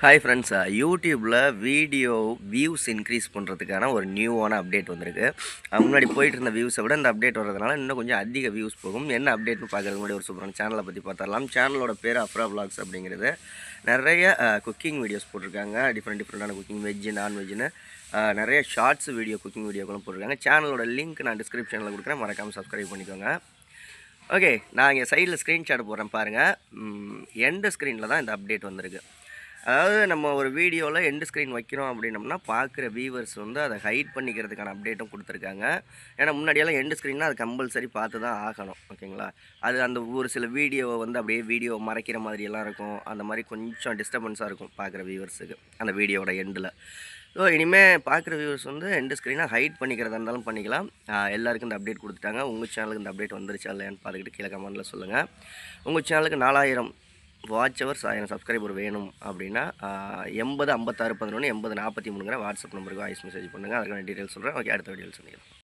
Hi friends, யூடியூப்பில் video views increase பண்ணுறதுக்கான ஒரு நியூவான அப்டேட் வந்திருக்கு. முன்னாடி போயிட்டு இருந்த வியூஸை விட இந்த அப்டேட் வரதுனால இன்னும் கொஞ்சம் அதிக வியூஸ் போகும். என்ன அப்டேட்னு பார்க்குறதுக்கு முன்னாடி ஒரு சூப்பரான சேனலை பற்றி பார்த்துடலாம். சேனலோட பேர் அஃப்ரா விலாக்ஸ் அப்படிங்கிறது. நிறைய குக்கிங் வீடியோஸ் போட்டிருக்காங்க. டிஃப்ரெண்ட்டான குக்கிங், வெஜ்ஜு நான்வெஜ்ஜுன்னு நிறைய ஷார்ட்ஸ் வீடியோ, குக்கிங் வீடியோக்களும் போட்டிருக்காங்க. சேனலோட லிங்க் நான் டிஸ்கிரிப்ஷனில் கொடுக்குறேன், மறக்காமல் சப்ஸ்கிரைப் பண்ணிக்கோங்க. ஓகே, நான் இங்கே சைடில் ஸ்க்ரீன்ஷாட் போடுறேன் பாருங்கள். எண்டு ஸ்க்ரீனில் தான் இந்த அப்டேட் வந்திருக்கு. அதாவது நம்ம ஒரு வீடியோவில் எண்டு ஸ்க்ரீன் வைக்கிறோம் அப்படின்னம்னா பார்க்குற வியூவர்ஸ் வந்து அதை ஹைட் பண்ணிக்கிறதுக்கான அப்டேட்டும் கொடுத்துருக்காங்க. ஏன்னா முன்னாடியெல்லாம் எண்டு ஸ்க்ரீன்னா அது கம்பல்சரி பார்த்து தான் ஆகணும். ஓகேங்களா? அது அந்த ஒரு சில வீடியோவை வந்து அப்படியே வீடியோ மறைக்கிற மாதிரியெல்லாம் இருக்கும். அந்த மாதிரி கொஞ்சம் டிஸ்டர்பன்ஸாக இருக்கும் பார்க்குற வியூவர்ஸுக்கு அந்த வீடியோவோட எண்டில். ஸோ இனிமேல் பார்க்குற வியூவர்ஸ் வந்து எண்டு ஸ்க்ரீனை ஹைட் பண்ணிக்கிறதா இருந்தாலும் பண்ணிக்கலாம். எல்லாருக்கும் இந்த அப்டேட் கொடுத்துட்டாங்க. உங்கள் சேனலுக்கு இந்த அப்டேட் வந்துருச்சா இல்லையான்னு பார்த்துக்கிட்டு கீழே கமெண்ட்டில் சொல்லுங்கள். உங்கள் சேனலுக்கு 4000 வாட்ச் ஹவர்ஸ் 1000 சப்ஸ்கிரைபர் வேணும் அப்படின்னா 80 56 11 80 43ங்கிற வாட்ஸ்அப் நம்பருக்கு வாய்ஸ் மெசேஜ் பண்ணுங்கள். அதுக்கான டீட்டெயில்ஸ் சொல்கிறேன். ஓகே, அடுத்த வீடியோவில் சந்திக்கலாம்.